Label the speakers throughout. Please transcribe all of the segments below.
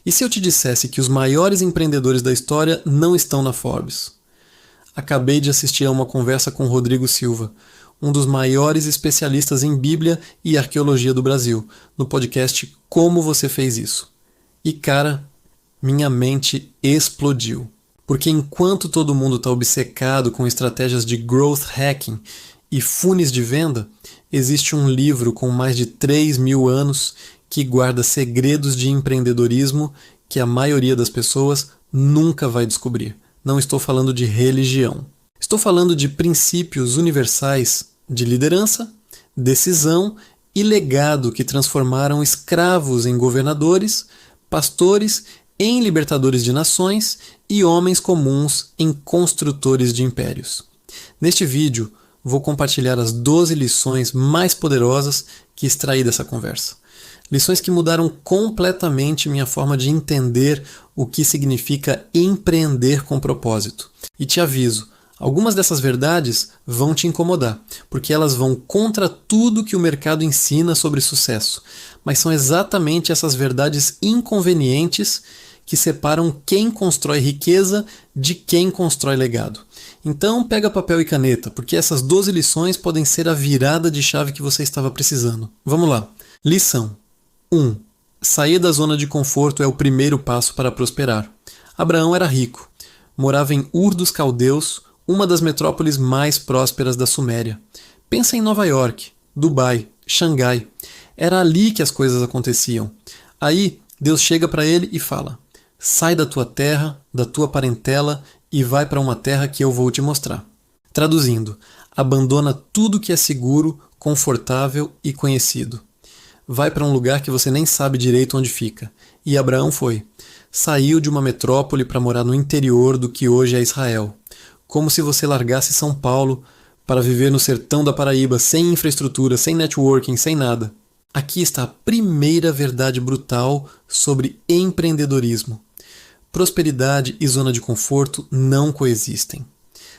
Speaker 1: E se eu te dissesse que os maiores empreendedores da história não estão na Forbes? Acabei de assistir a uma conversa com Rodrigo Silva, um dos maiores especialistas em Bíblia e arqueologia do Brasil, no podcast Como Você Fez Isso. E cara, minha mente explodiu. Porque enquanto todo mundo está obcecado com estratégias de growth hacking e funis de venda, existe um livro com mais de 3.000 anos que guarda segredos de empreendedorismo que a maioria das pessoas nunca vai descobrir. Não estou falando de religião. Estou falando de princípios universais de liderança, decisão e legado que transformaram escravos em governadores, pastores em libertadores de nações e homens comuns em construtores de impérios. Neste vídeo, vou compartilhar as 12 lições mais poderosas que extraí dessa conversa. Lições que mudaram completamente minha forma de entender o que significa empreender com propósito. E te aviso, algumas dessas verdades vão te incomodar, porque elas vão contra tudo que o mercado ensina sobre sucesso. Mas são exatamente essas verdades inconvenientes que separam quem constrói riqueza de quem constrói legado. Então pega papel e caneta, porque essas 12 lições podem ser a virada de chave que você estava precisando. Vamos lá. Lição 1. Sair da zona de conforto é o primeiro passo para prosperar. Abraão era rico. Morava em Ur dos Caldeus, uma das metrópoles mais prósperas da Suméria. Pensa em Nova York, Dubai, Xangai. Era ali que as coisas aconteciam. Aí Deus chega para ele e fala: sai da tua terra, da tua parentela e vai para uma terra que eu vou te mostrar. Traduzindo, abandona tudo que é seguro, confortável e conhecido. Vai para um lugar que você nem sabe direito onde fica. E Abraão foi. Saiu de uma metrópole para morar no interior do que hoje é Israel. Como se você largasse São Paulo para viver no sertão da Paraíba, sem infraestrutura, sem networking, sem nada. Aqui está a primeira verdade brutal sobre empreendedorismo. Prosperidade e zona de conforto não coexistem.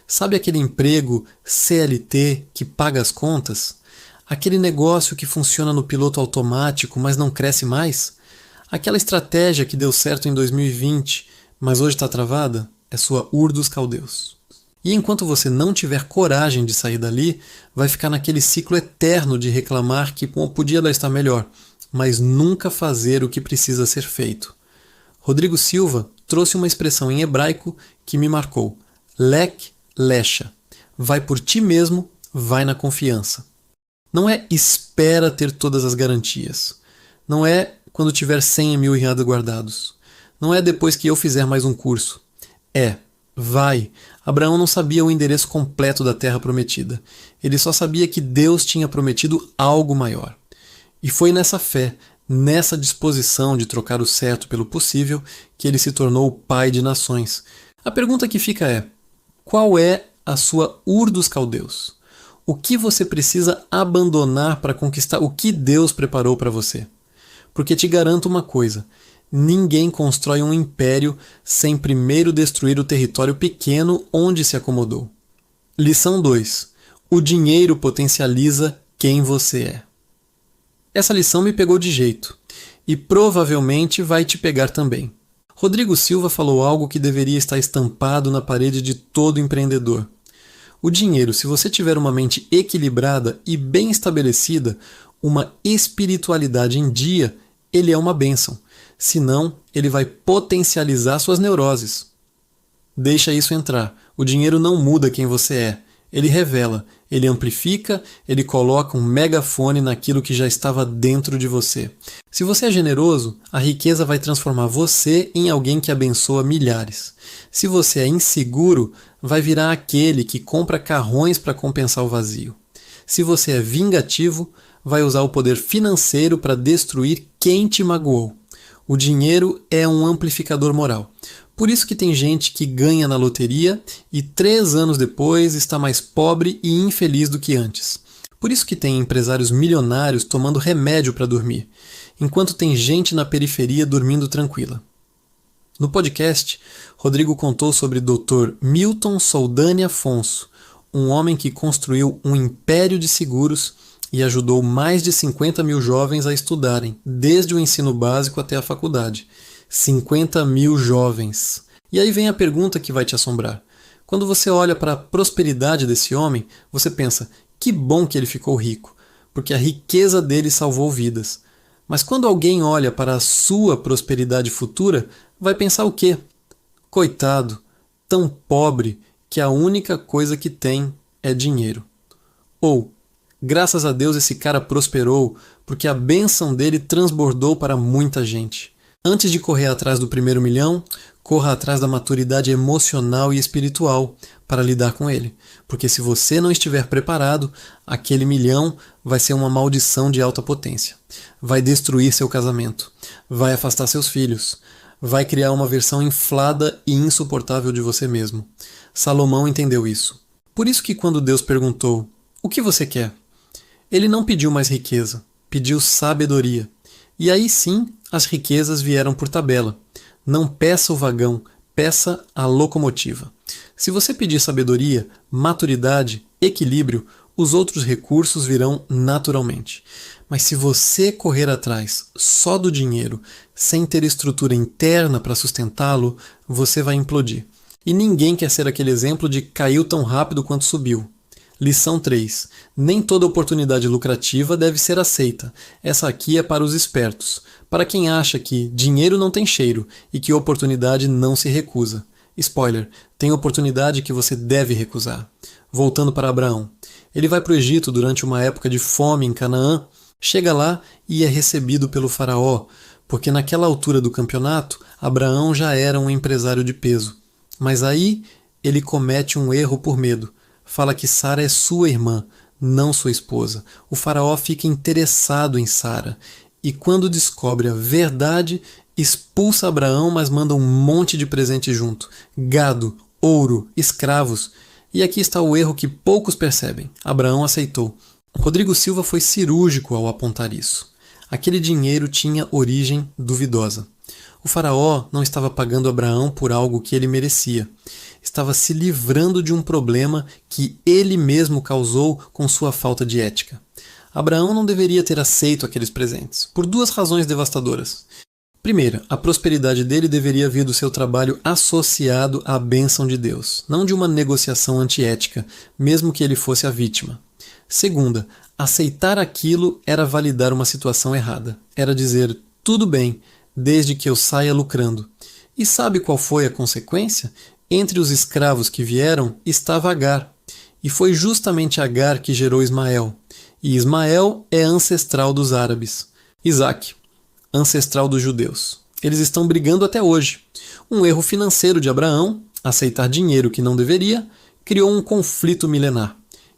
Speaker 1: Sabe aquele emprego CLT que paga as contas? Aquele negócio que funciona no piloto automático, mas não cresce mais? Aquela estratégia que deu certo em 2020, mas hoje está travada? É sua Ur dos Caldeus. E enquanto você não tiver coragem de sair dali, vai ficar naquele ciclo eterno de reclamar que podia lá estar melhor, mas nunca fazer o que precisa ser feito. Rodrigo Silva trouxe uma expressão em hebraico que me marcou. Lek lesha. Vai por ti mesmo, vai na confiança. Não é espera ter todas as garantias. Não é quando tiver 100 mil reais guardados. Não é depois que eu fizer mais um curso. É, vai. Abraão não sabia o endereço completo da terra prometida. Ele só sabia que Deus tinha prometido algo maior. E foi nessa fé, nessa disposição de trocar o certo pelo possível, que ele se tornou o pai de nações. A pergunta que fica é: qual é a sua Ur dos Caldeus? O que você precisa abandonar para conquistar o que Deus preparou para você? Porque te garanto uma coisa: ninguém constrói um império sem primeiro destruir o território pequeno onde se acomodou. Lição 2. O dinheiro potencializa quem você é. Essa lição me pegou de jeito. E provavelmente vai te pegar também. Rodrigo Silva falou algo que deveria estar estampado na parede de todo empreendedor. O dinheiro, se você tiver uma mente equilibrada e bem estabelecida, uma espiritualidade em dia, ele é uma bênção. Senão, ele vai potencializar suas neuroses. Deixa isso entrar. O dinheiro não muda quem você é. Ele revela, ele amplifica, ele coloca um megafone naquilo que já estava dentro de você. Se você é generoso, a riqueza vai transformar você em alguém que abençoa milhares. Se você é inseguro, vai virar aquele que compra carrões para compensar o vazio. Se você é vingativo, vai usar o poder financeiro para destruir quem te magoou. O dinheiro é um amplificador moral. Por isso que tem gente que ganha na loteria e 3 anos depois está mais pobre e infeliz do que antes. Por isso que tem empresários milionários tomando remédio para dormir, enquanto tem gente na periferia dormindo tranquila. No podcast, Rodrigo contou sobre Dr. Milton Soldani Afonso, um homem que construiu um império de seguros e ajudou mais de 50 mil jovens a estudarem, desde o ensino básico até a faculdade, 50.000 jovens. E aí vem a pergunta que vai te assombrar. Quando você olha para a prosperidade desse homem, você pensa, que bom que ele ficou rico, porque a riqueza dele salvou vidas. Mas quando alguém olha para a sua prosperidade futura, vai pensar o quê? Coitado, tão pobre que a única coisa que tem é dinheiro. Ou, graças a Deus esse cara prosperou porque a bênção dele transbordou para muita gente. Antes de correr atrás do primeiro milhão, corra atrás da maturidade emocional e espiritual para lidar com ele. Porque se você não estiver preparado, aquele milhão vai ser uma maldição de alta potência. Vai destruir seu casamento, vai afastar seus filhos, vai criar uma versão inflada e insuportável de você mesmo. Salomão entendeu isso. Por isso que quando Deus perguntou, o que você quer? Ele não pediu mais riqueza, pediu sabedoria. E aí sim, as riquezas vieram por tabela. Não peça o vagão, peça a locomotiva. Se você pedir sabedoria, maturidade, equilíbrio, os outros recursos virão naturalmente. Mas se você correr atrás só do dinheiro, sem ter estrutura interna para sustentá-lo, você vai implodir. E ninguém quer ser aquele exemplo de caiu tão rápido quanto subiu. Lição 3. Nem toda oportunidade lucrativa deve ser aceita. Essa aqui é para os espertos, para quem acha que dinheiro não tem cheiro e que oportunidade não se recusa. Spoiler, tem oportunidade que você deve recusar. Voltando para Abraão. Ele vai para o Egito durante uma época de fome em Canaã, chega lá e é recebido pelo faraó, porque naquela altura do campeonato, Abraão já era um empresário de peso. Mas aí ele comete um erro por medo. Fala que Sara é sua irmã, não sua esposa. O faraó fica interessado em Sara e quando descobre a verdade, expulsa Abraão, mas manda um monte de presente junto. Gado, ouro, escravos. E aqui está o erro que poucos percebem. Abraão aceitou. Rodrigo Silva foi cirúrgico ao apontar isso. Aquele dinheiro tinha origem duvidosa. O faraó não estava pagando Abraão por algo que ele merecia. Estava se livrando de um problema que ele mesmo causou com sua falta de ética. Abraão não deveria ter aceito aqueles presentes, por duas razões devastadoras. Primeira, a prosperidade dele deveria vir do seu trabalho associado à bênção de Deus, não de uma negociação antiética, mesmo que ele fosse a vítima. Segunda, aceitar aquilo era validar uma situação errada. Era dizer, tudo bem, desde que eu saia lucrando. E sabe qual foi a consequência? Entre os escravos que vieram estava Agar. E foi justamente Agar que gerou Ismael. E Ismael é ancestral dos árabes. Isaac, ancestral dos judeus. Eles estão brigando até hoje. Um erro financeiro de Abraão, aceitar dinheiro que não deveria, criou um conflito milenar.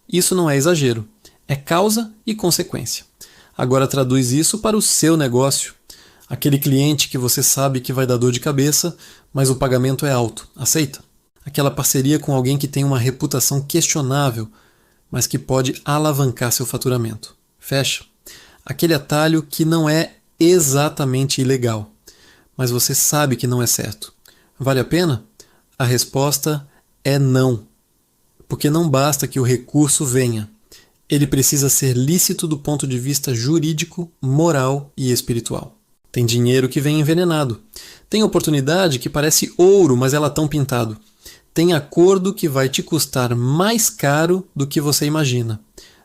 Speaker 1: Isso não é exagero. É causa e consequência. Agora traduz isso para o seu negócio. Aquele cliente que você sabe que vai dar dor de cabeça, mas o pagamento é alto. Aceita? Aquela parceria com alguém que tem uma reputação questionável, mas que pode alavancar seu faturamento. Fecha. Aquele atalho que não é exatamente ilegal, mas você sabe que não é certo. Vale a pena? A resposta é não. Porque não basta que o recurso venha. Ele precisa ser lícito do ponto de vista jurídico, moral e espiritual. Tem dinheiro que vem envenenado. Tem oportunidade que parece ouro, mas é latão pintado. Tem acordo que vai te custar mais caro do que você imagina.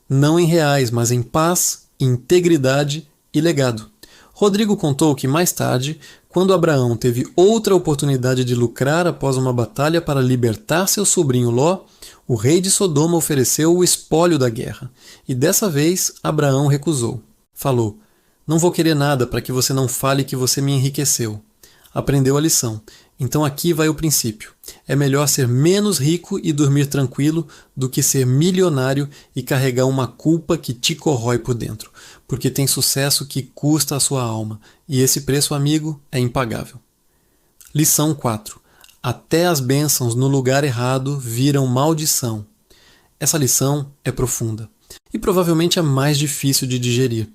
Speaker 1: Não em reais, mas em paz, integridade e legado. Rodrigo contou que mais tarde, quando Abraão teve outra oportunidade de lucrar após uma batalha para libertar seu sobrinho Ló, o rei de Sodoma ofereceu o espólio da guerra. E dessa vez, Abraão recusou. Falou, não vou querer nada para que você não fale que você me enriqueceu. Aprendeu a lição. Então aqui vai o princípio. É melhor ser menos rico e dormir tranquilo do que ser milionário e carregar uma culpa que te corrói por dentro. Porque tem sucesso que custa a sua alma. E esse preço, amigo, é impagável. Lição 4. Até as bênçãos no lugar errado viram maldição. Essa lição é profunda. E provavelmente é mais difícil de digerir,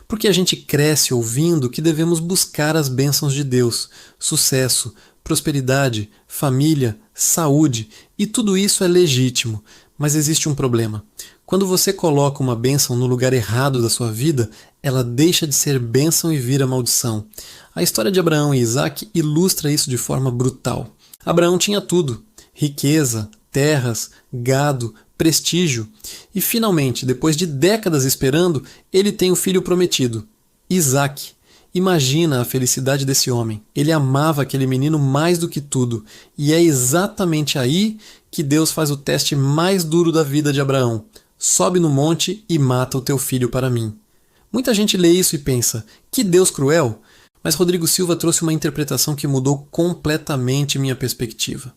Speaker 1: porque a gente cresce ouvindo que devemos buscar as bênçãos de Deus, sucesso, prosperidade, família, saúde, e tudo isso é legítimo, Mas existe um problema. Quando você coloca uma bênção no lugar errado da sua vida, ela deixa de ser bênção e vira maldição. A história de Abraão e Isaac ilustra isso de forma brutal. Abraão tinha tudo: riqueza, terras, gado, prestígio. E finalmente, depois de décadas esperando, ele tem o filho prometido, Isaac. Imagina a felicidade desse homem. Ele amava aquele menino mais do que tudo. E é exatamente aí que Deus faz o teste mais duro da vida de Abraão. Sobe no monte e mata o teu filho para mim. Muita gente lê isso e pensa, que Deus cruel! Mas Rodrigo Silva trouxe uma interpretação que mudou completamente minha perspectiva.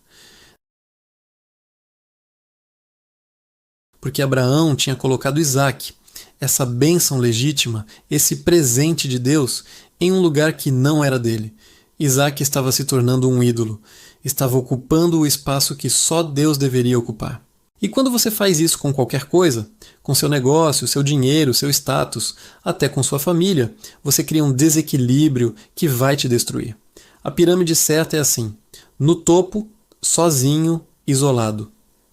Speaker 1: Porque Abraão tinha colocado Isaac, essa bênção legítima, esse presente de Deus, em um lugar que não era dele. Isaac estava se tornando um ídolo, estava ocupando o espaço que só Deus deveria ocupar. E quando você faz isso com qualquer coisa, com seu negócio, seu dinheiro, seu status, até com sua família, você cria um desequilíbrio que vai te destruir. A pirâmide certa é assim: no topo, sozinho, isolado,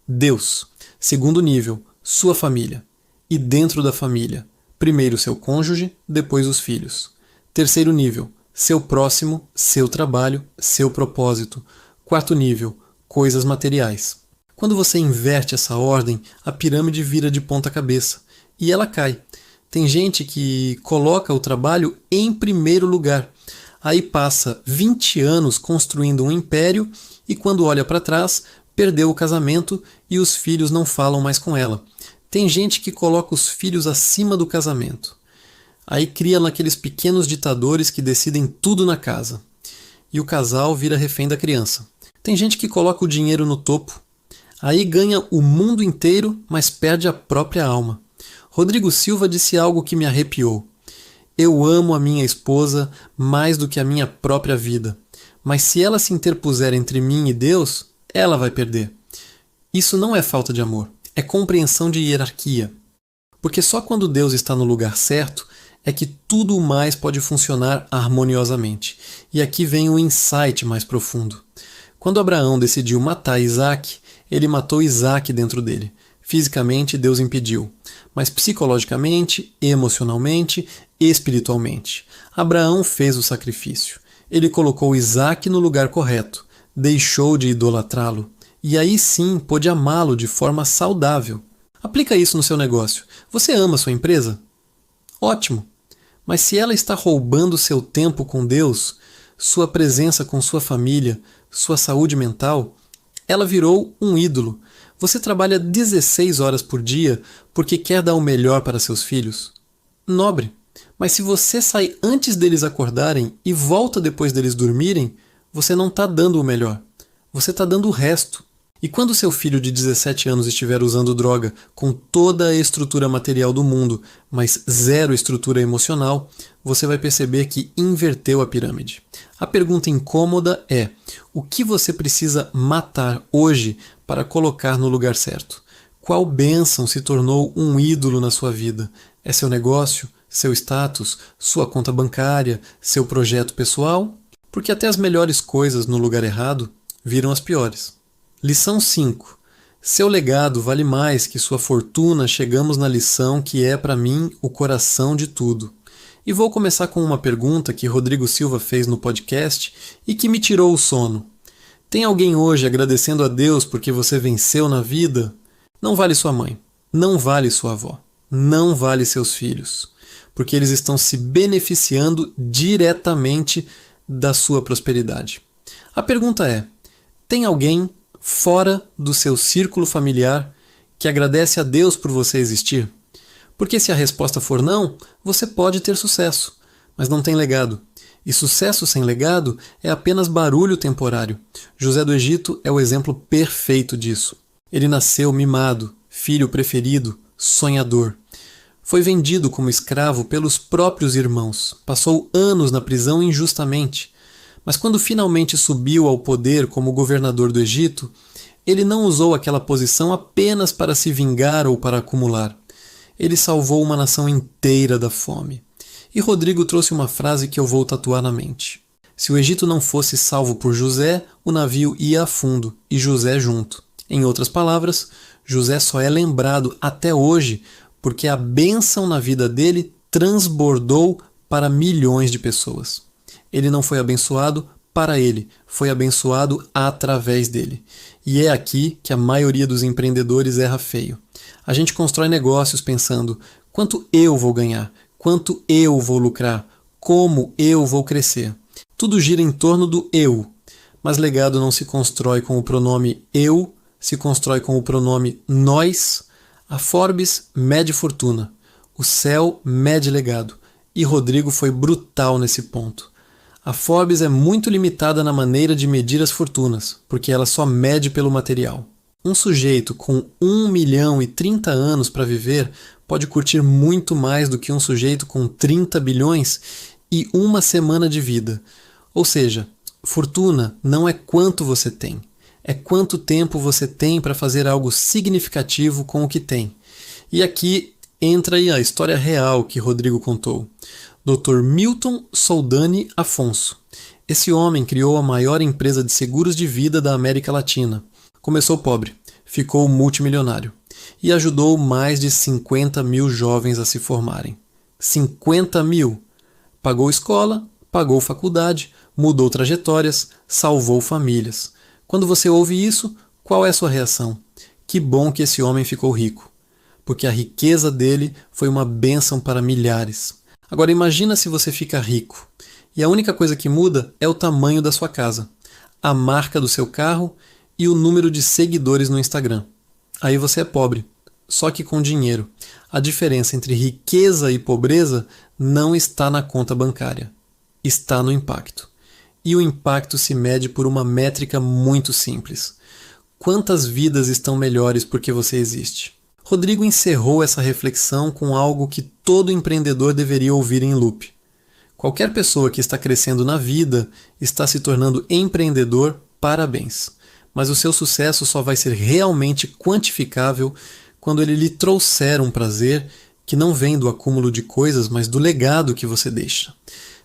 Speaker 1: Deus. Segundo nível, sua família. E dentro da família, primeiro seu cônjuge, depois os filhos. Terceiro nível, seu próximo, seu trabalho, seu propósito. Quarto nível, coisas materiais. Quando você inverte essa ordem, a pirâmide vira de ponta cabeça e ela cai. Tem gente que coloca o trabalho em primeiro lugar. Aí passa 20 anos construindo um império e quando olha para trás, perdeu o casamento e os filhos não falam mais com ela. Tem gente que coloca os filhos acima do casamento. Aí cria naqueles pequenos ditadores que decidem tudo na casa. E o casal vira refém da criança. Tem gente que coloca o dinheiro no topo. Aí ganha o mundo inteiro, mas perde a própria alma. Rodrigo Silva disse algo que me arrepiou. Eu amo a minha esposa mais do que a minha própria vida. Mas se ela se interpuser entre mim e Deus, ela vai perder. Isso não é falta de amor, é compreensão de hierarquia. Porque só quando Deus está no lugar certo é que tudo mais pode funcionar harmoniosamente. E aqui vem o insight mais profundo. Quando Abraão decidiu matar Isaac, ele matou Isaac dentro dele. Fisicamente, Deus impediu, mas psicologicamente, emocionalmente, espiritualmente. Abraão fez o sacrifício. Ele colocou Isaac no lugar correto, deixou de idolatrá-lo, e aí sim pôde amá-lo de forma saudável. Aplica isso no seu negócio. Você ama sua empresa? Ótimo! Mas se ela está roubando seu tempo com Deus, sua presença com sua família, sua saúde mental, ela virou um ídolo. Você trabalha 16 horas por dia porque quer dar o melhor para seus filhos? Nobre. Mas se você sai antes deles acordarem e volta depois deles dormirem, você não está dando o melhor. Você está dando o resto. E quando seu filho de 17 anos estiver usando droga com toda a estrutura material do mundo, mas zero estrutura emocional, você vai perceber que inverteu a pirâmide. A pergunta incômoda é: o que você precisa matar hoje para colocar no lugar certo? Qual bênção se tornou um ídolo na sua vida? É seu negócio? Seu status? Sua conta bancária? Seu projeto pessoal? Porque até as melhores coisas no lugar errado viram as piores. Lição 5. Seu legado vale mais que sua fortuna. Chegamos na lição que é, para mim, o coração de tudo. E vou começar com uma pergunta que Rodrigo Silva fez no podcast e que me tirou o sono. Tem alguém hoje agradecendo a Deus porque você venceu na vida? Não vale sua mãe, não vale sua avó, não vale seus filhos, porque eles estão se beneficiando diretamente da sua prosperidade. A pergunta é: tem alguém fora do seu círculo familiar que agradece a Deus por você existir? Porque se a resposta for não, você pode ter sucesso, mas não tem legado. E sucesso sem legado é apenas barulho temporário. José do Egito é o exemplo perfeito disso. Ele nasceu mimado, filho preferido, sonhador. Foi vendido como escravo pelos próprios irmãos. Passou anos na prisão injustamente. Mas quando finalmente subiu ao poder como governador do Egito, ele não usou aquela posição apenas para se vingar ou para acumular. Ele salvou uma nação inteira da fome. E Rodrigo trouxe uma frase que eu vou tatuar na mente. Se o Egito não fosse salvo por José, o navio ia a fundo, e José junto. Em outras palavras, José só é lembrado até hoje porque a bênção na vida dele transbordou para milhões de pessoas. Ele não foi abençoado para ele, foi abençoado através dele. E é aqui que a maioria dos empreendedores erra feio. A gente constrói negócios pensando: quanto eu vou ganhar? Quanto eu vou lucrar? Como eu vou crescer? Tudo gira em torno do eu. Mas legado não se constrói com o pronome eu, se constrói com o pronome nós. A Forbes mede fortuna, o céu mede legado. E Rodrigo foi brutal nesse ponto. A Forbes é muito limitada na maneira de medir as fortunas, porque ela só mede pelo material. Um sujeito com 1 milhão e 30 anos para viver pode curtir muito mais do que um sujeito com 30 bilhões e 1 semana de vida. Ou seja, fortuna não é quanto você tem, é quanto tempo você tem para fazer algo significativo com o que tem. E aqui entra aí a história real que Rodrigo contou. Dr. Milton Soldani Afonso. Esse homem criou a maior empresa de seguros de vida da América Latina. Começou pobre, ficou multimilionário e ajudou mais de 50 mil jovens a se formarem. 50 mil! Pagou escola, pagou faculdade, mudou trajetórias, salvou famílias. Quando você ouve isso, qual é a sua reação? Que bom que esse homem ficou rico, porque a riqueza dele foi uma bênção para milhares. Agora imagina se você fica rico e a única coisa que muda é o tamanho da sua casa, a marca do seu carro e o número de seguidores no Instagram. Aí você é pobre, só que com dinheiro. A diferença entre riqueza e pobreza não está na conta bancária, está no impacto. E o impacto se mede por uma métrica muito simples. Quantas vidas estão melhores porque você existe? Rodrigo encerrou essa reflexão com algo que todo empreendedor deveria ouvir em loop. Qualquer pessoa que está crescendo na vida está se tornando empreendedor, parabéns. Mas o seu sucesso só vai ser realmente quantificável quando ele lhe trouxer um prazer que não vem do acúmulo de coisas, mas do legado que você deixa.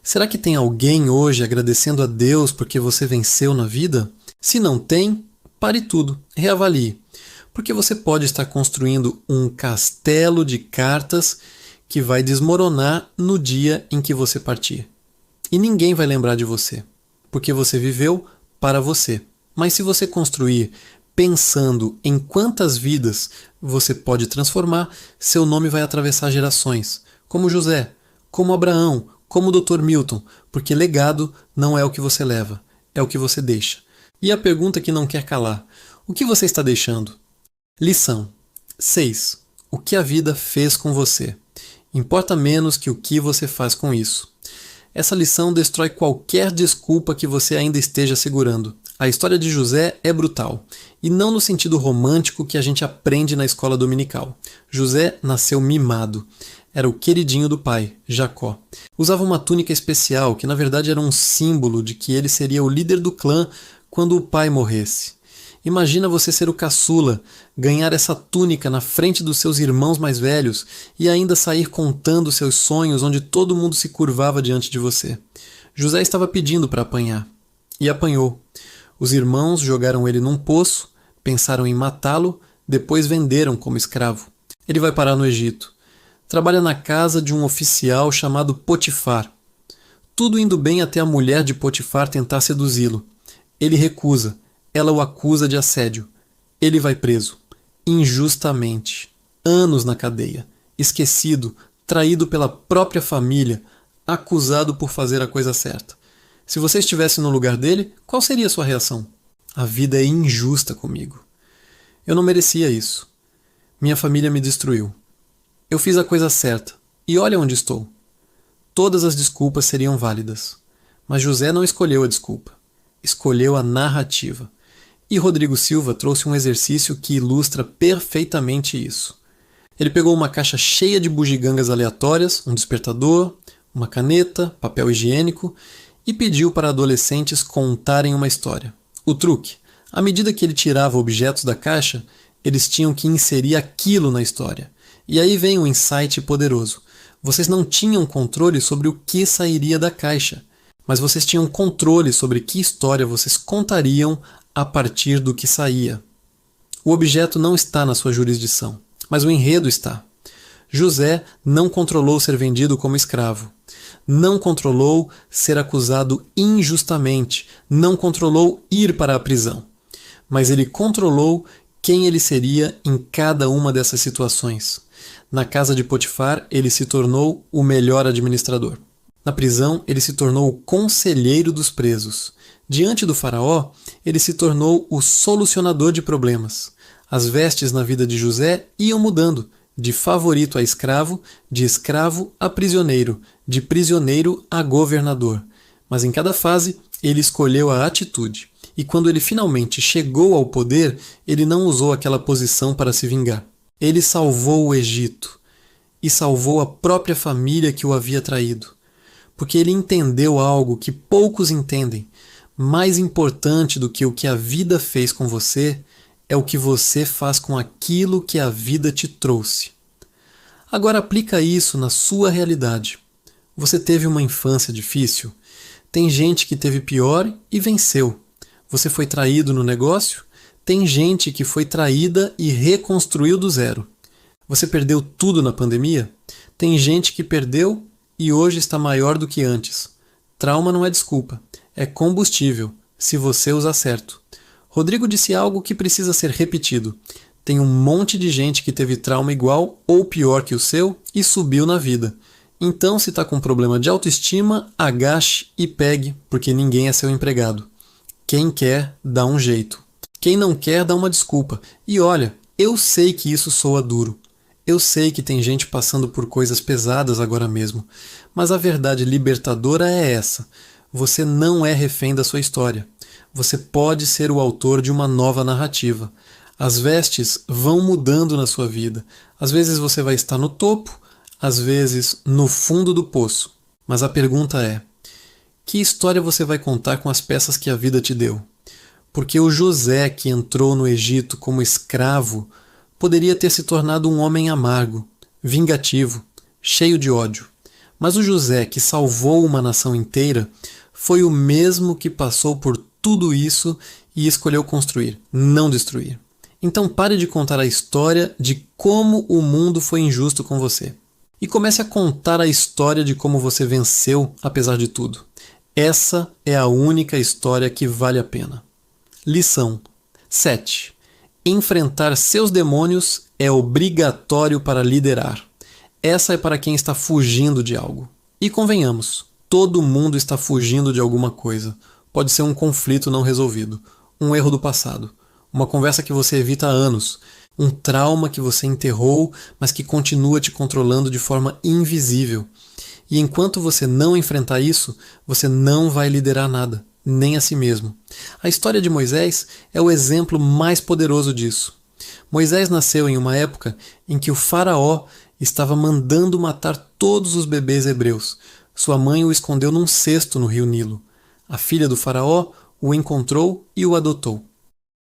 Speaker 1: Será que tem alguém hoje agradecendo a Deus porque você venceu na vida? Se não tem, pare tudo, reavalie. Porque você pode estar construindo um castelo de cartas que vai desmoronar no dia em que você partir. E ninguém vai lembrar de você, porque você viveu para você. Mas se você construir pensando em quantas vidas você pode transformar, seu nome vai atravessar gerações, como José, como Abraão, como o Dr. Milton, porque legado não é o que você leva, é o que você deixa. E a pergunta que não quer calar: o que você está deixando? Lição 6. O que a vida fez com você? Importa menos que o que você faz com isso. Essa lição destrói qualquer desculpa que você ainda esteja segurando. A história de José é brutal, e não no sentido romântico que a gente aprende na escola dominical. José nasceu mimado. Era o queridinho do pai, Jacó. Usava uma túnica especial, que na verdade era um símbolo de que ele seria o líder do clã quando o pai morresse. Imagina você ser o caçula, ganhar essa túnica na frente dos seus irmãos mais velhos e ainda sair contando seus sonhos onde todo mundo se curvava diante de você. José estava pedindo para apanhar. E apanhou. Os irmãos jogaram ele num poço, pensaram em matá-lo, depois venderam como escravo. Ele vai parar no Egito. Trabalha na casa de um oficial chamado Potifar. Tudo indo bem até a mulher de Potifar tentar seduzi-lo. Ele recusa. Ela o acusa de assédio. Ele vai preso. Injustamente. Anos na cadeia. Esquecido, traído pela própria família, acusado por fazer a coisa certa. Se você estivesse no lugar dele, qual seria a sua reação? A vida é injusta comigo. Eu não merecia isso. Minha família me destruiu. Eu fiz a coisa certa. E olha onde estou. Todas as desculpas seriam válidas. Mas José não escolheu a desculpa. Escolheu a narrativa. E Rodrigo Silva trouxe um exercício que ilustra perfeitamente isso. Ele pegou uma caixa cheia de bugigangas aleatórias, um despertador, uma caneta, papel higiênico e pediu para adolescentes contarem uma história. O truque: à medida que ele tirava objetos da caixa, eles tinham que inserir aquilo na história. E aí vem um insight poderoso. Vocês não tinham controle sobre o que sairia da caixa, mas vocês tinham controle sobre que história vocês contariam a partir do que saía. O objeto não está na sua jurisdição, mas o enredo está. José não controlou ser vendido como escravo. Não controlou ser acusado injustamente. Não controlou ir para a prisão. Mas ele controlou quem ele seria em cada uma dessas situações. Na casa de Potifar, ele se tornou o melhor administrador. Na prisão, ele se tornou o conselheiro dos presos. Diante do faraó, ele se tornou o solucionador de problemas. As vestes na vida de José iam mudando, de favorito a escravo, de escravo a prisioneiro, de prisioneiro a governador. Mas em cada fase, ele escolheu a atitude. E quando ele finalmente chegou ao poder, ele não usou aquela posição para se vingar. Ele salvou o Egito e salvou a própria família que o havia traído. Porque ele entendeu algo que poucos entendem. Mais importante do que o que a vida fez com você é o que você faz com aquilo que a vida te trouxe. Agora aplica isso na sua realidade. Você teve uma infância difícil? Tem gente que teve pior e venceu. Você foi traído no negócio? Tem gente que foi traída e reconstruiu do zero. Você perdeu tudo na pandemia? Tem gente que perdeu e hoje está maior do que antes. Trauma não é desculpa, é combustível, se você usar certo. Rodrigo disse algo que precisa ser repetido. Tem um monte de gente que teve trauma igual ou pior que o seu e subiu na vida. Então, se está com problema de autoestima, agache e pegue, porque ninguém é seu empregado. Quem quer, dá um jeito. Quem não quer, dá uma desculpa. E olha, eu sei que isso soa duro. Eu sei que tem gente passando por coisas pesadas agora mesmo. Mas a verdade libertadora é essa. Você não é refém da sua história. Você pode ser o autor de uma nova narrativa. As vestes vão mudando na sua vida. Às vezes você vai estar no topo, às vezes no fundo do poço. Mas a pergunta é: que história você vai contar com as peças que a vida te deu? Porque o José que entrou no Egito como escravo poderia ter se tornado um homem amargo, vingativo, cheio de ódio. Mas o José que salvou uma nação inteira foi o mesmo que passou por tudo isso e escolheu construir, não destruir. Então pare de contar a história de como o mundo foi injusto com você. E comece a contar a história de como você venceu apesar de tudo. Essa é a única história que vale a pena. Lição 7. Enfrentar seus demônios é obrigatório para liderar. Essa é para quem está fugindo de algo. E convenhamos, todo mundo está fugindo de alguma coisa. Pode ser um conflito não resolvido, um erro do passado, uma conversa que você evita há anos, um trauma que você enterrou, mas que continua te controlando de forma invisível. E enquanto você não enfrentar isso, você não vai liderar nada, nem a si mesmo. A história de Moisés é o exemplo mais poderoso disso. Moisés nasceu em uma época em que o faraó estava mandando matar todos os bebês hebreus. Sua mãe o escondeu num cesto no rio Nilo. A filha do faraó o encontrou e o adotou.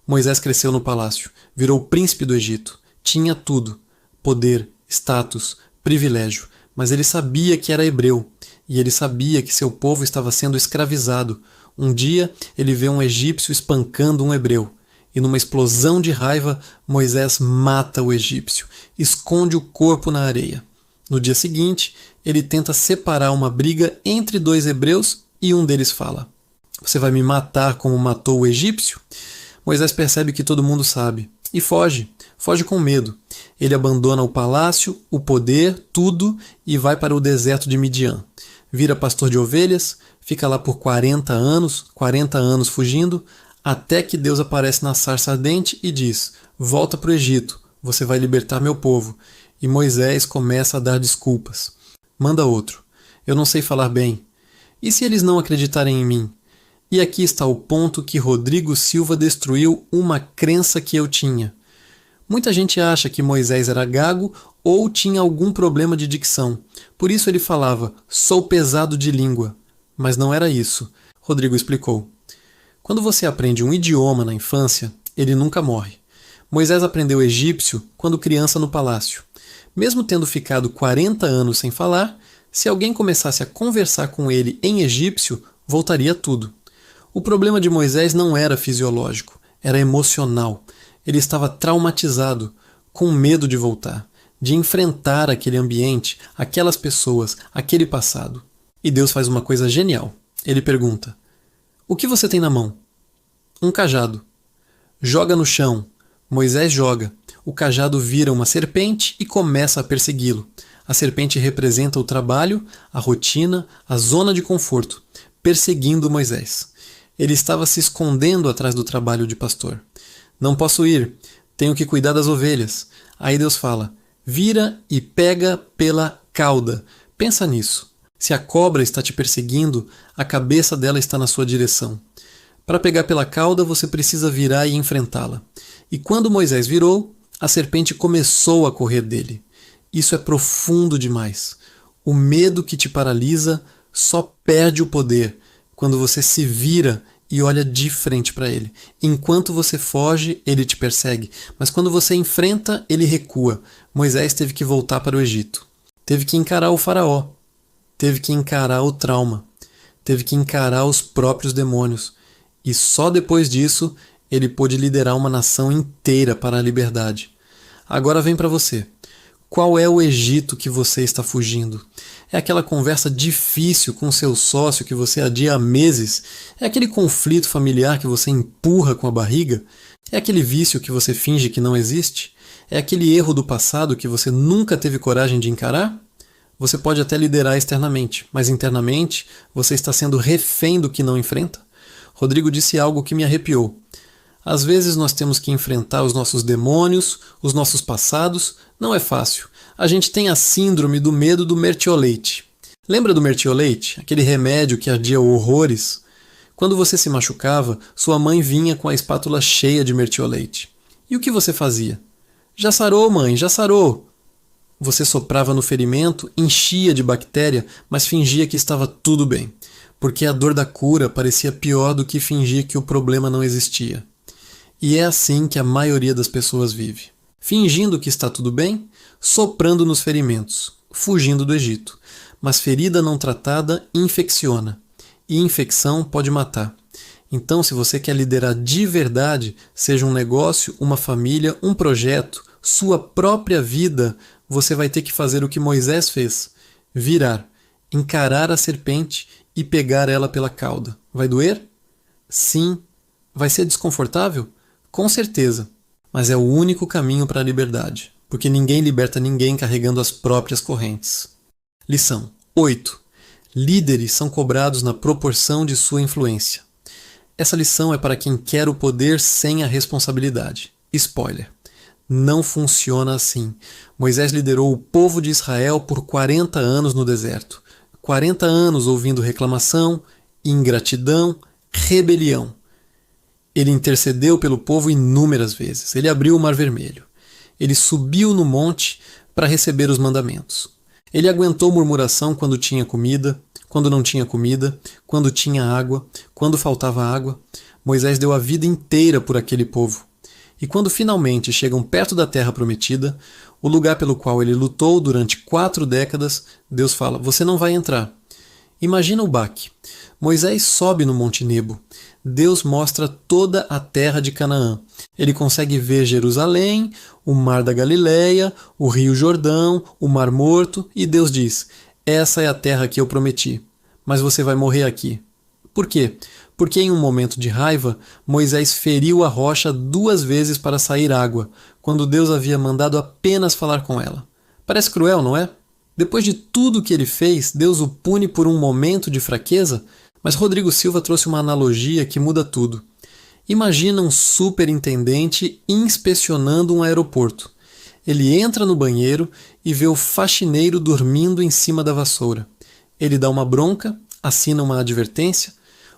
Speaker 1: Moisés cresceu no palácio, virou príncipe do Egito. Tinha tudo: poder, status, privilégio. Mas ele sabia que era hebreu, e ele sabia que seu povo estava sendo escravizado. Um dia, ele vê um egípcio espancando um hebreu, e numa explosão de raiva, Moisés mata o egípcio, esconde o corpo na areia. No dia seguinte, ele tenta separar uma briga entre dois hebreus e um deles fala: "Você vai me matar como matou o egípcio?" Moisés percebe que todo mundo sabe e foge com medo. Ele abandona o palácio, o poder, tudo e vai para o deserto de Midian. Vira pastor de ovelhas, fica lá por 40 anos fugindo, até que Deus aparece na sarça ardente e diz: "Volta para o Egito, você vai libertar meu povo." E Moisés começa a dar desculpas. Manda outro: "Eu não sei falar bem. E se eles não acreditarem em mim?" E aqui está o ponto que Rodrigo Silva destruiu uma crença que eu tinha. Muita gente acha que Moisés era gago ou tinha algum problema de dicção. Por isso ele falava: "Sou pesado de língua." Mas não era isso. Rodrigo explicou. Quando você aprende um idioma na infância, ele nunca morre. Moisés aprendeu egípcio quando criança no palácio. Mesmo tendo ficado 40 anos sem falar, se alguém começasse a conversar com ele em egípcio, voltaria tudo. O problema de Moisés não era fisiológico, era emocional. Ele estava traumatizado, com medo de voltar, de enfrentar aquele ambiente, aquelas pessoas, aquele passado. E Deus faz uma coisa genial. Ele pergunta: o que você tem na mão? Um cajado. Joga no chão. Moisés joga. O cajado vira uma serpente e começa a persegui-lo. A serpente representa o trabalho, a rotina, a zona de conforto, perseguindo Moisés. Ele estava se escondendo atrás do trabalho de pastor. Não posso ir, tenho que cuidar das ovelhas. Aí Deus fala: vira e pega pela cauda. Pensa nisso. Se a cobra está te perseguindo, a cabeça dela está na sua direção. Para pegar pela cauda, você precisa virar e enfrentá-la. E quando Moisés virou, a serpente começou a correr dele. Isso é profundo demais. O medo que te paralisa só perde o poder quando você se vira e olha de frente para ele. Enquanto você foge, ele te persegue. Mas quando você enfrenta, ele recua. Moisés teve que voltar para o Egito. Teve que encarar o faraó. Teve que encarar o trauma. Teve que encarar os próprios demônios. E só depois disso, ele pôde liderar uma nação inteira para a liberdade. Agora vem para você. Qual é o Egito que você está fugindo? É aquela conversa difícil com seu sócio que você adia há meses? É aquele conflito familiar que você empurra com a barriga? É aquele vício que você finge que não existe? É aquele erro do passado que você nunca teve coragem de encarar? Você pode até liderar externamente, mas internamente você está sendo refém do que não enfrenta? Rodrigo disse algo que me arrepiou. Às vezes nós temos que enfrentar os nossos demônios, os nossos passados. Não é fácil. A gente tem a síndrome do medo do mertiolate. Lembra do mertiolate? Aquele remédio que ardia horrores? Quando você se machucava, sua mãe vinha com a espátula cheia de mertiolate. E o que você fazia? Já sarou, mãe, já sarou. Você soprava no ferimento, enchia de bactéria, mas fingia que estava tudo bem, porque a dor da cura parecia pior do que fingir que o problema não existia. E é assim que a maioria das pessoas vive. Fingindo que está tudo bem, soprando nos ferimentos, fugindo do Egito. Mas ferida não tratada infecciona. E infecção pode matar. Então, se você quer liderar de verdade, seja um negócio, uma família, um projeto, sua própria vida, você vai ter que fazer o que Moisés fez. Virar, encarar a serpente e pegar ela pela cauda. Vai doer? Sim. Vai ser desconfortável? Com certeza, mas é o único caminho para a liberdade, porque ninguém liberta ninguém carregando as próprias correntes. Lição 8. Líderes são cobrados na proporção de sua influência. Essa lição é para quem quer o poder sem a responsabilidade. Spoiler. Não funciona assim. Moisés liderou o povo de Israel por 40 anos no deserto. 40 anos ouvindo reclamação, ingratidão, rebelião. Ele intercedeu pelo povo inúmeras vezes. Ele abriu o Mar Vermelho. Ele subiu no monte para receber os mandamentos. Ele aguentou murmuração quando tinha comida, quando não tinha comida, quando tinha água, quando faltava água. Moisés deu a vida inteira por aquele povo. E quando finalmente chegam perto da terra prometida, o lugar pelo qual ele lutou durante 4 décadas, Deus fala: você não vai entrar. Imagina o baque. Moisés sobe no Monte Nebo. Deus mostra toda a terra de Canaã. Ele consegue ver Jerusalém, o Mar da Galileia, o Rio Jordão, o Mar Morto, e Deus diz: essa é a terra que eu prometi, mas você vai morrer aqui. Por quê? Porque em um momento de raiva, Moisés feriu a rocha 2 vezes para sair água, quando Deus havia mandado apenas falar com ela. Parece cruel, não é? Depois de tudo que ele fez, Deus o pune por um momento de fraqueza? Mas Rodrigo Silva trouxe uma analogia que muda tudo. Imagina um superintendente inspecionando um aeroporto. Ele entra no banheiro e vê o faxineiro dormindo em cima da vassoura. Ele dá uma bronca, assina uma advertência.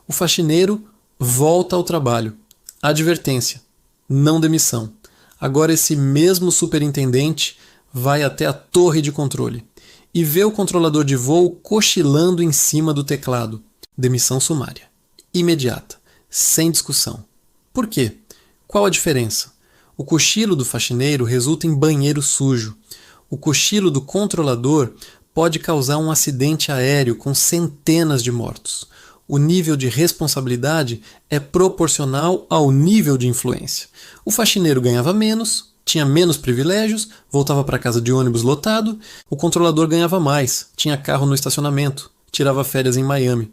Speaker 1: O faxineiro volta ao trabalho. Advertência, não demissão. Agora esse mesmo superintendente vai até a torre de controle e vê o controlador de voo cochilando em cima do teclado. Demissão sumária. Imediata. Sem discussão. Por quê? Qual a diferença? O cochilo do faxineiro resulta em banheiro sujo. O cochilo do controlador pode causar um acidente aéreo com centenas de mortos. O nível de responsabilidade é proporcional ao nível de influência. O faxineiro ganhava menos, tinha menos privilégios, voltava para casa de ônibus lotado. O controlador ganhava mais, tinha carro no estacionamento, tirava férias em Miami.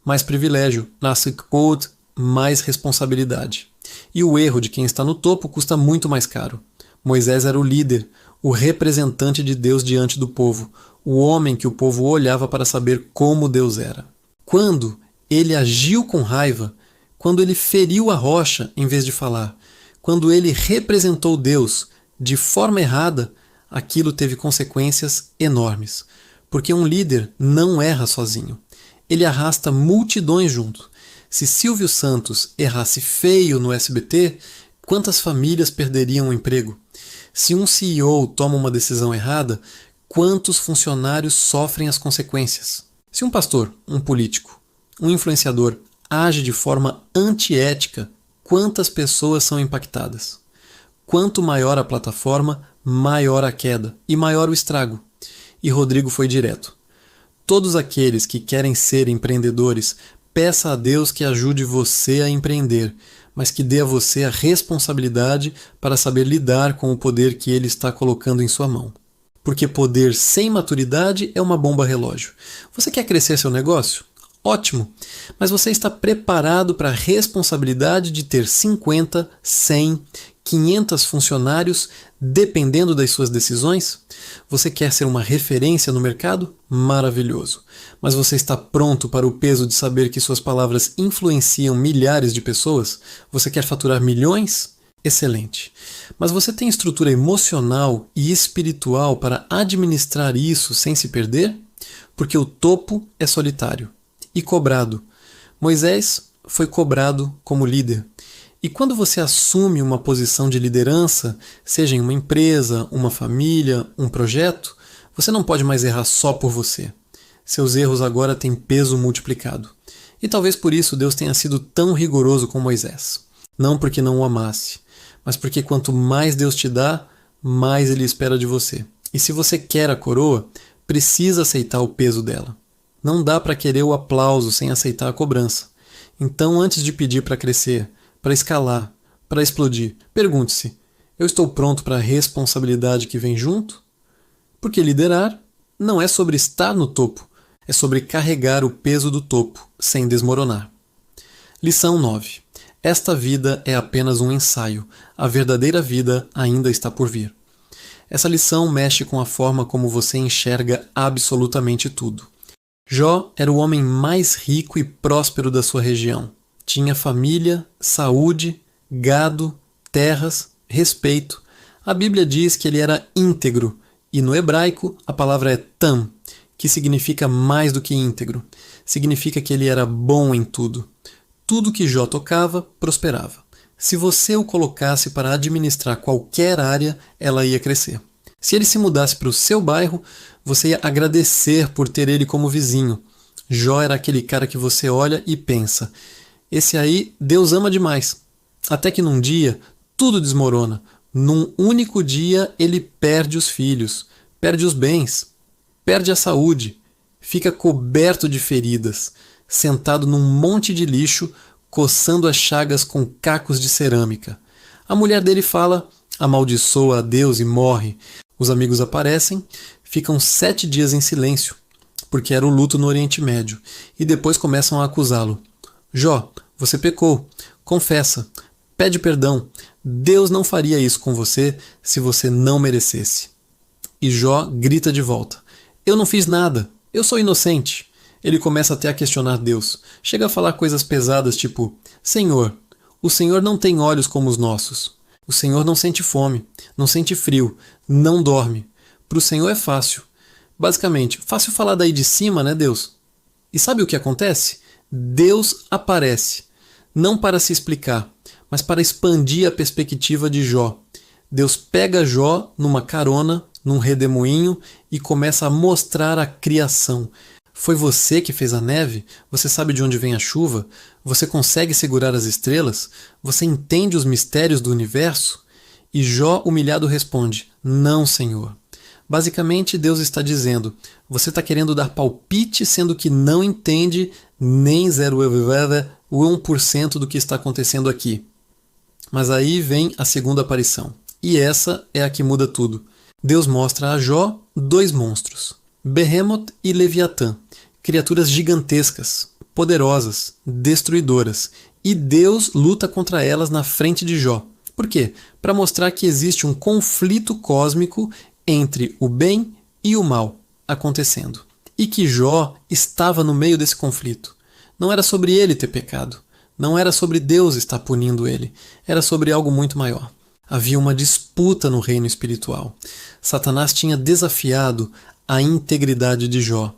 Speaker 1: Mais privilégio, nasce code, mais responsabilidade. E o erro de quem está no topo custa muito mais caro. Moisés era o líder, o representante de Deus diante do povo, o homem que o povo olhava para saber como Deus era. Quando ele agiu com raiva, quando ele feriu a rocha em vez de falar, quando ele representou Deus de forma errada, aquilo teve consequências enormes. Porque um líder não erra sozinho. Ele arrasta multidões junto. Se Silvio Santos errasse feio no SBT, quantas famílias perderiam o emprego? Se um CEO toma uma decisão errada, quantos funcionários sofrem as consequências? Se um pastor, um político, um influenciador age de forma antiética, quantas pessoas são impactadas? Quanto maior a plataforma, maior a queda e maior o estrago. E Rodrigo foi direto. Todos aqueles que querem ser empreendedores, peça a Deus que ajude você a empreender, mas que dê a você a responsabilidade para saber lidar com o poder que Ele está colocando em sua mão. Porque poder sem maturidade é uma bomba relógio. Você quer crescer seu negócio? Ótimo! Mas você está preparado para a responsabilidade de ter 50, 100, 500 funcionários dependendo das suas decisões? Você quer ser uma referência no mercado? Maravilhoso! Mas você está pronto para o peso de saber que suas palavras influenciam milhares de pessoas? Você quer faturar milhões? Excelente! Mas você tem estrutura emocional e espiritual para administrar isso sem se perder? Porque o topo é solitário e cobrado. Moisés foi cobrado como líder. E quando você assume uma posição de liderança, seja em uma empresa, uma família, um projeto, você não pode mais errar só por você. Seus erros agora têm peso multiplicado. E talvez por isso Deus tenha sido tão rigoroso com Moisés. Não porque não o amasse, mas porque quanto mais Deus te dá, mais Ele espera de você. E se você quer a coroa, precisa aceitar o peso dela. Não dá para querer o aplauso sem aceitar a cobrança. Então, antes de pedir para crescer, para escalar, para explodir, pergunte-se: eu estou pronto para a responsabilidade que vem junto? Porque liderar não é sobre estar no topo, é sobre carregar o peso do topo sem desmoronar. Lição 9. Esta vida é apenas um ensaio. A verdadeira vida ainda está por vir. Essa lição mexe com a forma como você enxerga absolutamente tudo. Jó era o homem mais rico e próspero da sua região. Tinha família, saúde, gado, terras, respeito. A Bíblia diz que ele era íntegro, e no hebraico a palavra é tam, que significa mais do que íntegro. Significa que ele era bom em tudo. Tudo que Jó tocava, prosperava. Se você o colocasse para administrar qualquer área, ela ia crescer. Se ele se mudasse para o seu bairro, você ia agradecer por ter ele como vizinho. Jó era aquele cara que você olha e pensa: esse aí Deus ama demais. Até que num dia, tudo desmorona. Num único dia, ele perde os filhos, perde os bens, perde a saúde, fica coberto de feridas, sentado num monte de lixo, coçando as chagas com cacos de cerâmica. A mulher dele fala, amaldiçoa a Deus e morre. Os amigos aparecem, ficam 7 dias em silêncio, porque era o luto no Oriente Médio, e depois começam a acusá-lo. Jó, você pecou, confessa, pede perdão. Deus não faria isso com você se você não merecesse. E Jó grita de volta: eu não fiz nada, eu sou inocente. Ele começa até a questionar Deus. Chega a falar coisas pesadas tipo: Senhor, o Senhor não tem olhos como os nossos. O Senhor não sente fome, não sente frio, não dorme. Para o Senhor é fácil. Basicamente, fácil falar daí de cima, né, Deus? E sabe o que acontece? Deus aparece, não para se explicar, mas para expandir a perspectiva de Jó. Deus pega Jó numa carona, num redemoinho e começa a mostrar a criação. Foi você que fez a neve? Você sabe de onde vem a chuva? Você consegue segurar as estrelas? Você entende os mistérios do universo? E Jó, humilhado, responde: não, Senhor. Basicamente, Deus está dizendo: você está querendo dar palpite sendo que não entende nem 0,1% do que está acontecendo aqui. Mas aí vem a segunda aparição. E essa é a que muda tudo. Deus mostra a Jó dois monstros, Behemoth e Leviatã, criaturas gigantescas, poderosas, destruidoras, e Deus luta contra elas na frente de Jó. Por quê? Para mostrar que existe um conflito cósmico entre o bem e o mal acontecendo. E que Jó estava no meio desse conflito. Não era sobre ele ter pecado. Não era sobre Deus estar punindo ele. Era sobre algo muito maior. Havia uma disputa no reino espiritual. Satanás tinha desafiado a integridade de Jó.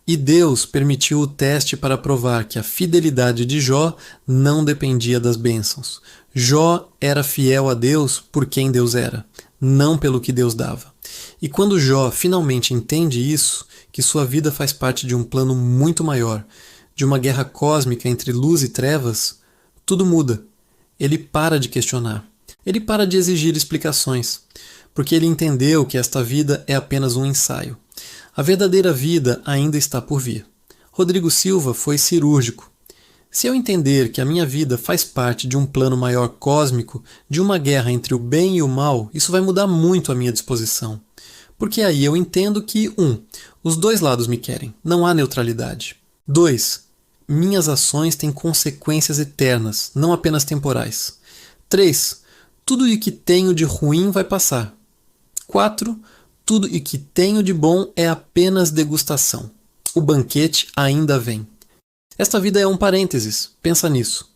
Speaker 1: E Deus permitiu o teste para provar que a fidelidade de Jó não dependia das bênçãos. Jó era fiel a Deus por quem Deus era, não pelo que Deus dava. E quando Jó finalmente entende isso, que sua vida faz parte de um plano muito maior, de uma guerra cósmica entre luz e trevas, tudo muda. Ele para de questionar. Ele para de exigir explicações, porque ele entendeu que esta vida é apenas um ensaio. A verdadeira vida ainda está por vir. Rodrigo Silva foi cirúrgico. Se eu entender que a minha vida faz parte de um plano maior cósmico, de uma guerra entre o bem e o mal, isso vai mudar muito a minha disposição. Porque aí eu entendo que, 1. Os dois lados me querem, não há neutralidade. 2. Minhas ações têm consequências eternas, não apenas temporais. 3. Tudo o que tenho de ruim vai passar. 4. Tudo o que tenho de bom é apenas degustação. O banquete ainda vem. Esta vida é um parênteses, pensa nisso.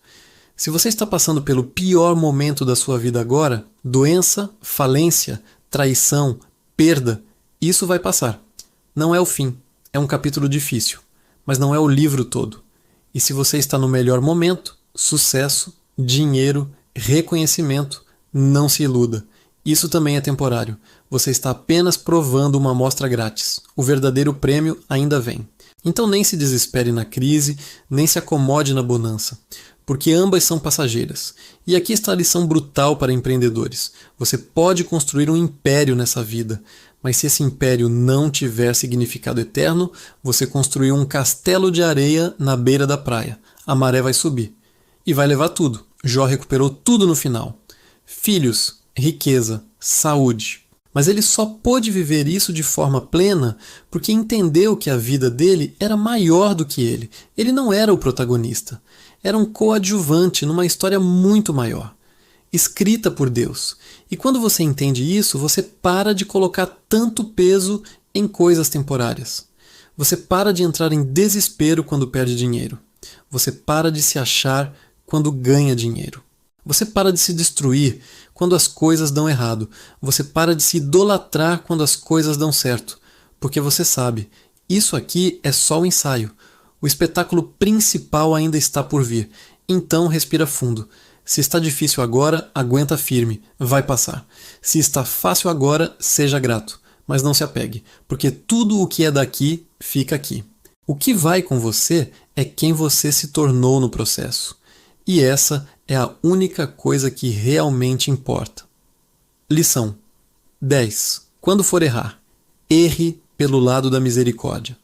Speaker 1: Se você está passando pelo pior momento da sua vida agora, doença, falência, traição, perda, isso vai passar. Não é o fim, é um capítulo difícil, mas não é o livro todo. E se você está no melhor momento, sucesso, dinheiro, reconhecimento, não se iluda. Isso também é temporário. Você está apenas provando uma amostra grátis. O verdadeiro prêmio ainda vem. Então nem se desespere na crise, nem se acomode na bonança, porque ambas são passageiras. E aqui está a lição brutal para empreendedores. Você pode construir um império nessa vida, mas se esse império não tiver significado eterno, você construiu um castelo de areia na beira da praia. A maré vai subir. E vai levar tudo. Jó recuperou tudo no final. Filhos, riqueza, saúde. Mas ele só pôde viver isso de forma plena porque entendeu que a vida dele era maior do que ele. Ele não era o protagonista. Era um coadjuvante numa história muito maior, escrita por Deus. E quando você entende isso, você para de colocar tanto peso em coisas temporárias. Você para de entrar em desespero quando perde dinheiro. Você para de se achar quando ganha dinheiro. Você para de se destruir quando as coisas dão errado. Você para de se idolatrar quando as coisas dão certo. Porque você sabe, isso aqui é só o ensaio. O espetáculo principal ainda está por vir. Então respira fundo. Se está difícil agora, aguenta firme. Vai passar. Se está fácil agora, seja grato. Mas não se apegue, porque tudo o que é daqui, fica aqui. O que vai com você é quem você se tornou no processo. E essa é a única coisa que realmente importa. Lição 10. Quando for errar, erre pelo lado da misericórdia.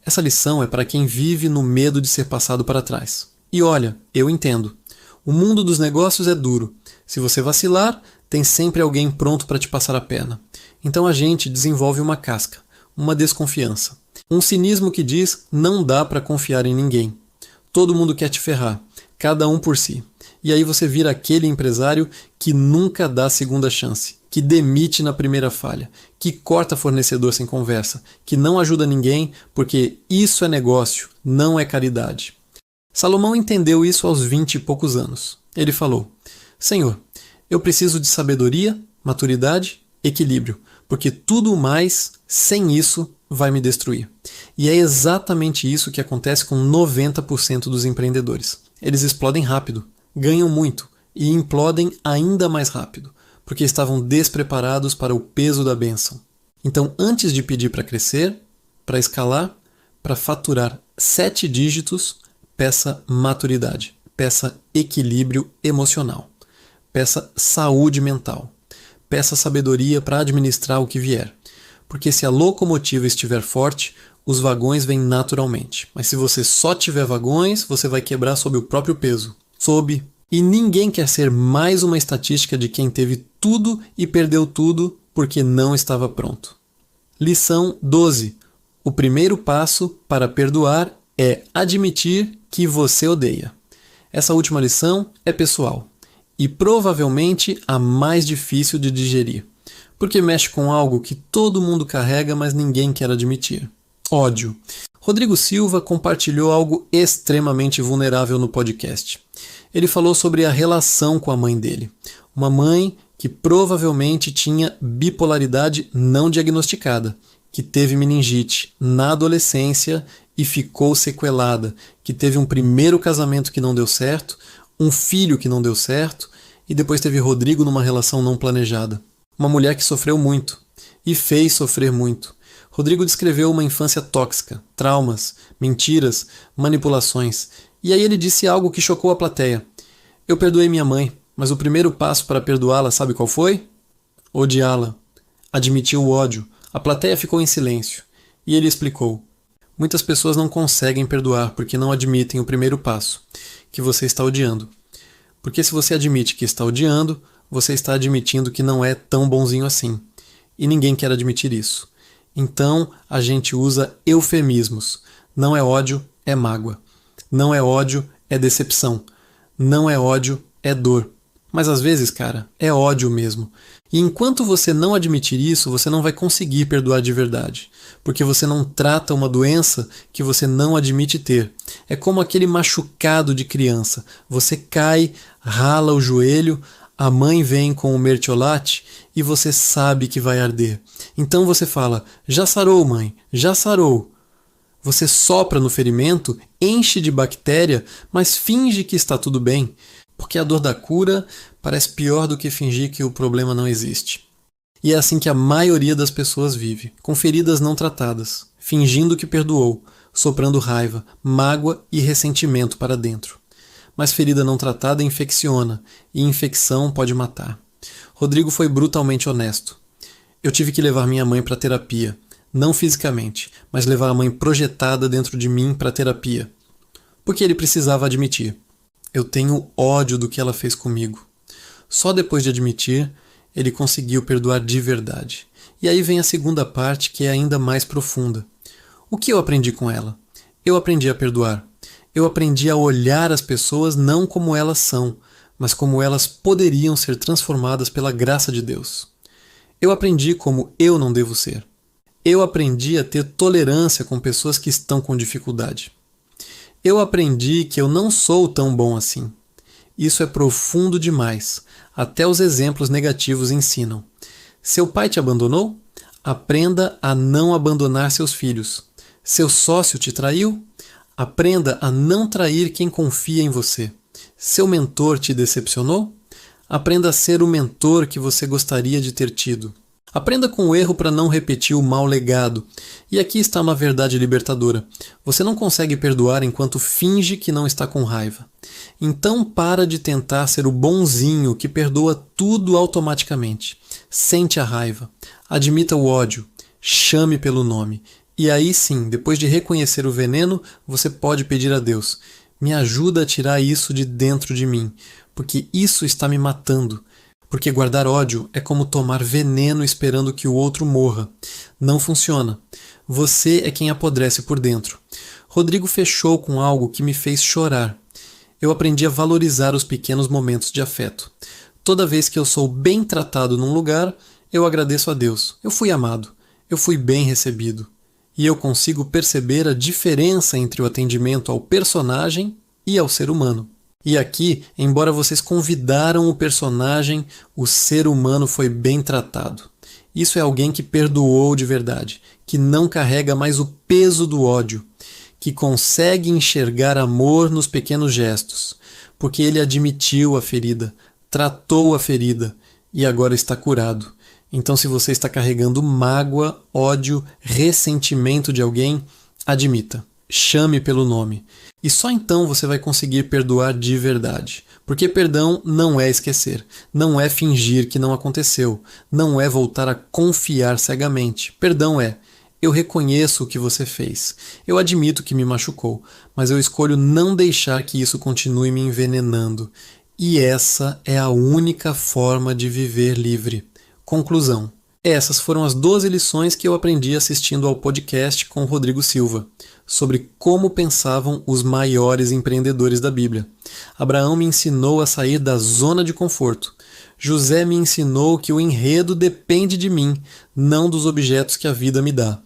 Speaker 1: Essa lição é para quem vive no medo de ser passado para trás. E olha, eu entendo. O mundo dos negócios é duro. Se você vacilar, tem sempre alguém pronto para te passar a perna. Então a gente desenvolve uma casca, uma desconfiança. Um cinismo que diz não dá para confiar em ninguém. Todo mundo quer te ferrar, cada um por si. E aí você vira aquele empresário que nunca dá segunda chance, que demite na primeira falha, que corta fornecedor sem conversa, que não ajuda ninguém porque isso é negócio, não é caridade. Salomão entendeu isso aos 20 e poucos anos. Ele falou: Senhor, eu preciso de sabedoria, maturidade, equilíbrio, porque tudo mais, sem isso, vai me destruir. E é exatamente isso que acontece com 90% dos empreendedores. Eles explodem rápido, ganham muito e implodem ainda mais rápido, porque estavam despreparados para o peso da bênção. Então, antes de pedir para crescer, para escalar, para faturar 7 dígitos, peça maturidade, peça equilíbrio emocional, peça saúde mental, peça sabedoria para administrar o que vier. Porque se a locomotiva estiver forte, os vagões vêm naturalmente. Mas se você só tiver vagões, você vai quebrar sob o próprio peso. Sob. E ninguém quer ser mais uma estatística de quem teve tudo e perdeu tudo porque não estava pronto. Lição 12. O primeiro passo para perdoar é admitir que você odeia. Essa última lição é pessoal e provavelmente a mais difícil de digerir, porque mexe com algo que todo mundo carrega, mas ninguém quer admitir. Ódio. Rodrigo Silva compartilhou algo extremamente vulnerável no podcast. Ele falou sobre a relação com a mãe dele. Uma mãe que provavelmente tinha bipolaridade não diagnosticada, que teve meningite na adolescência e ficou sequelada, que teve um primeiro casamento que não deu certo, um filho que não deu certo e depois teve Rodrigo numa relação não planejada. Uma mulher que sofreu muito e fez sofrer muito. Rodrigo descreveu uma infância tóxica, traumas, mentiras, manipulações. E aí ele disse algo que chocou a plateia. Eu perdoei minha mãe, mas o primeiro passo para perdoá-la sabe qual foi? Odiá-la. Admitiu o ódio. A plateia ficou em silêncio. E ele explicou. Muitas pessoas não conseguem perdoar porque não admitem o primeiro passo, que você está odiando. Porque se você admite que está odiando, você está admitindo que não é tão bonzinho assim. E ninguém quer admitir isso. Então a gente usa eufemismos. Não é ódio, é mágoa. Não é ódio, é decepção. Não é ódio, é dor. Mas às vezes, cara, é ódio mesmo. E enquanto você não admitir isso, você não vai conseguir perdoar de verdade. Porque você não trata uma doença que você não admite ter. É como aquele machucado de criança. Você cai, rala o joelho, a mãe vem com o mertiolate e você sabe que vai arder. Então você fala, já sarou, mãe, já sarou. Você sopra no ferimento, enche de bactéria, mas finge que está tudo bem. Porque a dor da cura parece pior do que fingir que o problema não existe. E é assim que a maioria das pessoas vive, com feridas não tratadas, fingindo que perdoou, soprando raiva, mágoa e ressentimento para dentro. Mas ferida não tratada infecciona, e infecção pode matar. Rodrigo foi brutalmente honesto. Eu tive que levar minha mãe para terapia, não fisicamente, mas levar a mãe projetada dentro de mim para terapia. Porque ele precisava admitir. Eu tenho ódio do que ela fez comigo. Só depois de admitir, ele conseguiu perdoar de verdade. E aí vem a segunda parte, que é ainda mais profunda. O que eu aprendi com ela? Eu aprendi a perdoar. Eu aprendi a olhar as pessoas não como elas são, mas como elas poderiam ser transformadas pela graça de Deus. Eu aprendi como eu não devo ser. Eu aprendi a ter tolerância com pessoas que estão com dificuldade. Eu aprendi que eu não sou tão bom assim. Isso é profundo demais. Até os exemplos negativos ensinam. Seu pai te abandonou? Aprenda a não abandonar seus filhos. Seu sócio te traiu? Aprenda a não trair quem confia em você. Seu mentor te decepcionou? Aprenda a ser o mentor que você gostaria de ter tido. Aprenda com o erro para não repetir o mau legado. E aqui está uma verdade libertadora. Você não consegue perdoar enquanto finge que não está com raiva. Então para de tentar ser o bonzinho que perdoa tudo automaticamente. Sente a raiva. Admita o ódio. Chame pelo nome. E aí sim, depois de reconhecer o veneno, você pode pedir a Deus: me ajuda a tirar isso de dentro de mim, porque isso está me matando. Porque guardar ódio é como tomar veneno esperando que o outro morra. Não funciona. Você é quem apodrece por dentro. Rodrigo fechou com algo que me fez chorar. Eu aprendi a valorizar os pequenos momentos de afeto. Toda vez que eu sou bem tratado num lugar, eu agradeço a Deus. Eu fui amado. Eu fui bem recebido. E eu consigo perceber a diferença entre o atendimento ao personagem e ao ser humano. E aqui, embora vocês convidaram o personagem, o ser humano foi bem tratado. Isso é alguém que perdoou de verdade, que não carrega mais o peso do ódio, que consegue enxergar amor nos pequenos gestos, porque ele admitiu a ferida, tratou a ferida e agora está curado. Então, se você está carregando mágoa, ódio, ressentimento de alguém, admita. Chame pelo nome. E só então você vai conseguir perdoar de verdade. Porque perdão não é esquecer, não é fingir que não aconteceu, não é voltar a confiar cegamente. Perdão é: Eu reconheço o que você fez. Eu admito que me machucou, mas eu escolho não deixar que isso continue me envenenando. E essa é a única forma de viver livre. Conclusão. Essas foram as 12 lições que eu aprendi assistindo ao podcast com Rodrigo Silva, sobre como pensavam os maiores empreendedores da Bíblia. Abraão me ensinou a sair da zona de conforto. José me ensinou que o enredo depende de mim, não dos objetos que a vida me dá.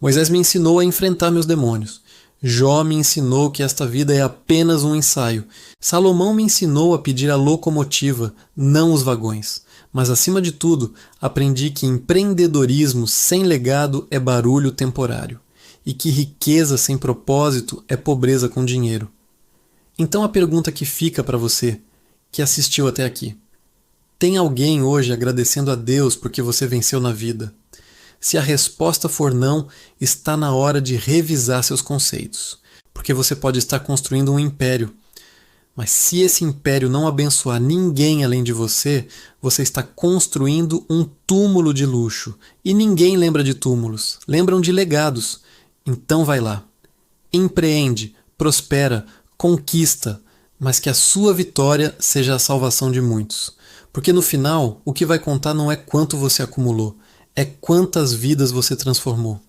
Speaker 1: Moisés me ensinou a enfrentar meus demônios. Jó me ensinou que esta vida é apenas um ensaio. Salomão me ensinou a pedir a locomotiva, não os vagões. Mas, acima de tudo, aprendi que empreendedorismo sem legado é barulho temporário e que riqueza sem propósito é pobreza com dinheiro. Então a pergunta que fica para você, que assistiu até aqui: tem alguém hoje agradecendo a Deus porque você venceu na vida? Se a resposta for não, está na hora de revisar seus conceitos, porque você pode estar construindo um império. Mas se esse império não abençoar ninguém além de você, você está construindo um túmulo de luxo. E ninguém lembra de túmulos, lembram de legados. Então vai lá. Empreende, prospera, conquista, mas que a sua vitória seja a salvação de muitos. Porque no final, o que vai contar não é quanto você acumulou, é quantas vidas você transformou.